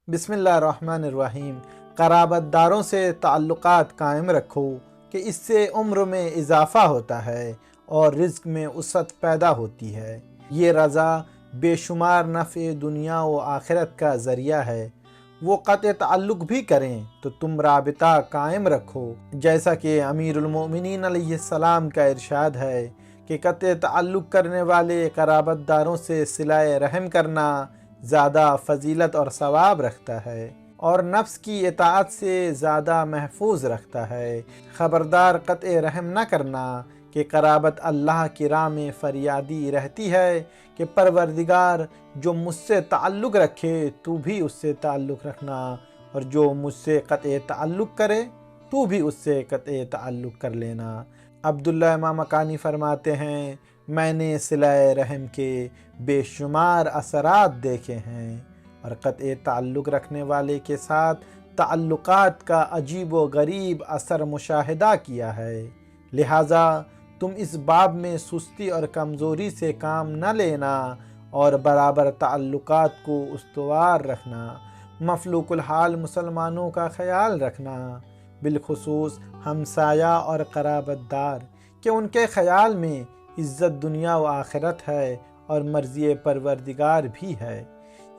بسم اللہ الرحمن الرحیم۔ قرابت داروں سے تعلقات قائم رکھو کہ اس سے عمر میں اضافہ ہوتا ہے اور رزق میں وسعت پیدا ہوتی ہے۔ یہ رضا بے شمار نفع دنیا و آخرت کا ذریعہ ہے۔ وہ قطع تعلق بھی کریں تو تم رابطہ قائم رکھو، جیسا کہ امیر المومنین علیہ السلام کا ارشاد ہے کہ قطع تعلق کرنے والے قرابت داروں سے صلہ رحم کرنا زیادہ فضیلت اور ثواب رکھتا ہے اور نفس کی اطاعت سے زیادہ محفوظ رکھتا ہے۔ خبردار قطع رحم نہ کرنا کہ قرابت اللہ کی راہ میں فریادی رہتی ہے کہ پروردگار جو مجھ سے تعلق رکھے تو بھی اس سے تعلق رکھنا، اور جو مجھ سے قطع تعلق کرے تو بھی اس سے قطع تعلق کر لینا۔ عبداللہ امام مکانی فرماتے ہیں، میں نے صلہ رحم کے بے شمار اثرات دیکھے ہیں اور قطع تعلق رکھنے والے کے ساتھ تعلقات کا عجیب و غریب اثر مشاہدہ کیا ہے۔ لہٰذا تم اس باب میں سستی اور کمزوری سے کام نہ لینا اور برابر تعلقات کو استوار رکھنا، مفلوق الحال مسلمانوں کا خیال رکھنا، بالخصوص ہمسایہ اور قرابت دار، کہ ان کے خیال میں عزت دنیا و آخرت ہے اور مرضی پروردگار بھی ہے۔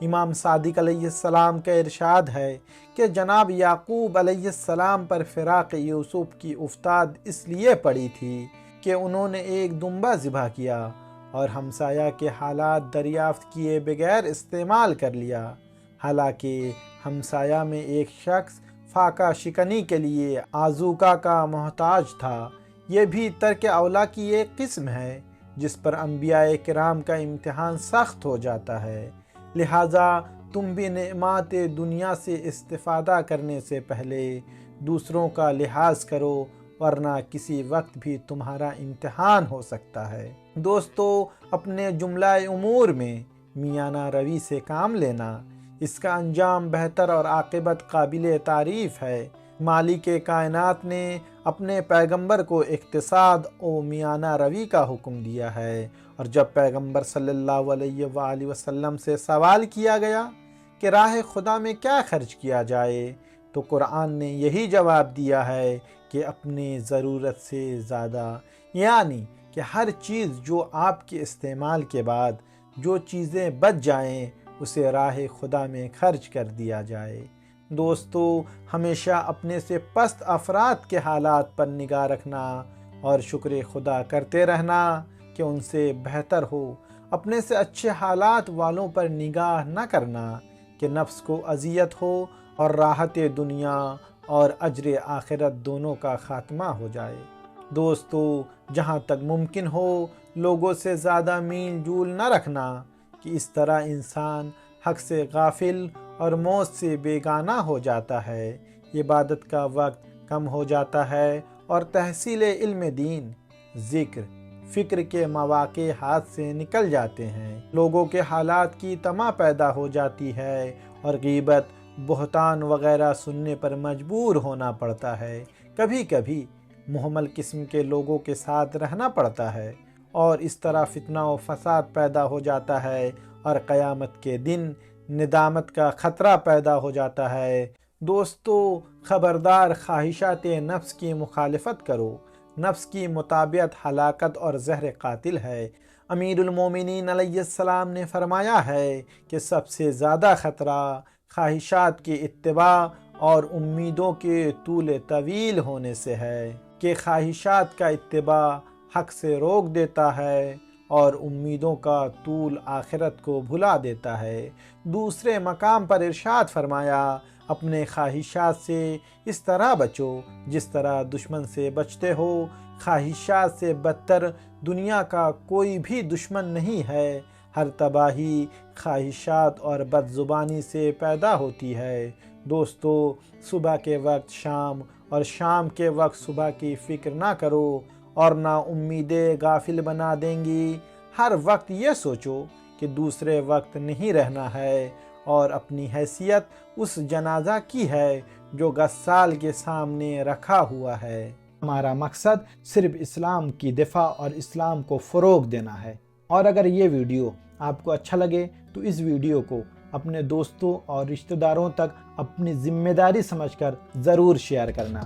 امام صادق علیہ السلام کا ارشاد ہے کہ جناب یعقوب علیہ السلام پر فراق یوسف کی افتاد اس لیے پڑی تھی کہ انہوں نے ایک دمبہ ذبح کیا اور ہمسایہ کے حالات دریافت کیے بغیر استعمال کر لیا، حالانکہ ہمسایہ میں ایک شخص فاقہ شکنی کے لیے آذوقہ کا محتاج تھا۔ یہ بھی ترک اولیٰ کی ایک قسم ہے جس پر انبیاء کرام کا امتحان سخت ہو جاتا ہے۔ لہٰذا تم بھی نعمات دنیا سے استفادہ کرنے سے پہلے دوسروں کا لحاظ کرو، ورنہ کسی وقت بھی تمہارا امتحان ہو سکتا ہے۔ دوستو، اپنے جملہ امور میں میانہ روی سے کام لینا، اس کا انجام بہتر اور عاقبت قابل تعریف ہے۔ مالک کائنات نے اپنے پیغمبر کو اقتصاد و میانہ روی کا حکم دیا ہے، اور جب پیغمبر صلی اللہ علیہ وآلہ وسلم سے سوال کیا گیا کہ راہ خدا میں کیا خرچ کیا جائے تو قرآن نے یہی جواب دیا ہے کہ اپنی ضرورت سے زیادہ، یعنی کہ ہر چیز جو آپ کے استعمال کے بعد جو چیزیں بچ جائیں اسے راہ خدا میں خرچ کر دیا جائے۔ دوستو، ہمیشہ اپنے سے پست افراد کے حالات پر نگاہ رکھنا اور شکر خدا کرتے رہنا کہ ان سے بہتر ہو۔ اپنے سے اچھے حالات والوں پر نگاہ نہ کرنا کہ نفس کو اذیت ہو اور راحت دنیا اور اجر آخرت دونوں کا خاتمہ ہو جائے۔ دوستو، جہاں تک ممکن ہو لوگوں سے زیادہ میل جول نہ رکھنا کہ اس طرح انسان حق سے غافل اور موت سے بیگانہ ہو جاتا ہے، عبادت کا وقت کم ہو جاتا ہے اور تحصیل علم دین، ذکر، فکر کے مواقع ہاتھ سے نکل جاتے ہیں۔ لوگوں کے حالات کی طمع پیدا ہو جاتی ہے اور غیبت، بہتان وغیرہ سننے پر مجبور ہونا پڑتا ہے۔ کبھی کبھی مہمل قسم کے لوگوں کے ساتھ رہنا پڑتا ہے اور اس طرح فتنہ و فساد پیدا ہو جاتا ہے اور قیامت کے دن ندامت کا خطرہ پیدا ہو جاتا ہے۔ دوستو، خبردار، خواہشات نفس کی مخالفت کرو۔ نفس کی مطابعت ہلاکت اور زہر قاتل ہے۔ امیر المومنین علیہ السلام نے فرمایا ہے کہ سب سے زیادہ خطرہ خواہشات کی اتباع اور امیدوں کے طول طویل ہونے سے ہے، کہ خواہشات کا اتباع حق سے روک دیتا ہے اور امیدوں کا طول آخرت کو بھلا دیتا ہے۔ دوسرے مقام پر ارشاد فرمایا، اپنے خواہشات سے اس طرح بچو جس طرح دشمن سے بچتے ہو۔ خواہشات سے بدتر دنیا کا کوئی بھی دشمن نہیں ہے۔ ہر تباہی خواہشات اور بد زبانی سے پیدا ہوتی ہے۔ دوستو، صبح کے وقت شام اور شام کے وقت صبح کی فکر نہ کرو اور نا امیدیں غافل بنا دیں گی۔ ہر وقت یہ سوچو کہ دوسرے وقت نہیں رہنا ہے اور اپنی حیثیت اس جنازہ کی ہے جو غسال کے سامنے رکھا ہوا ہے۔ ہمارا مقصد صرف اسلام کی دفاع اور اسلام کو فروغ دینا ہے، اور اگر یہ ویڈیو آپ کو اچھا لگے تو اس ویڈیو کو اپنے دوستوں اور رشتہ داروں تک اپنی ذمہ داری سمجھ کر ضرور شیئر کرنا۔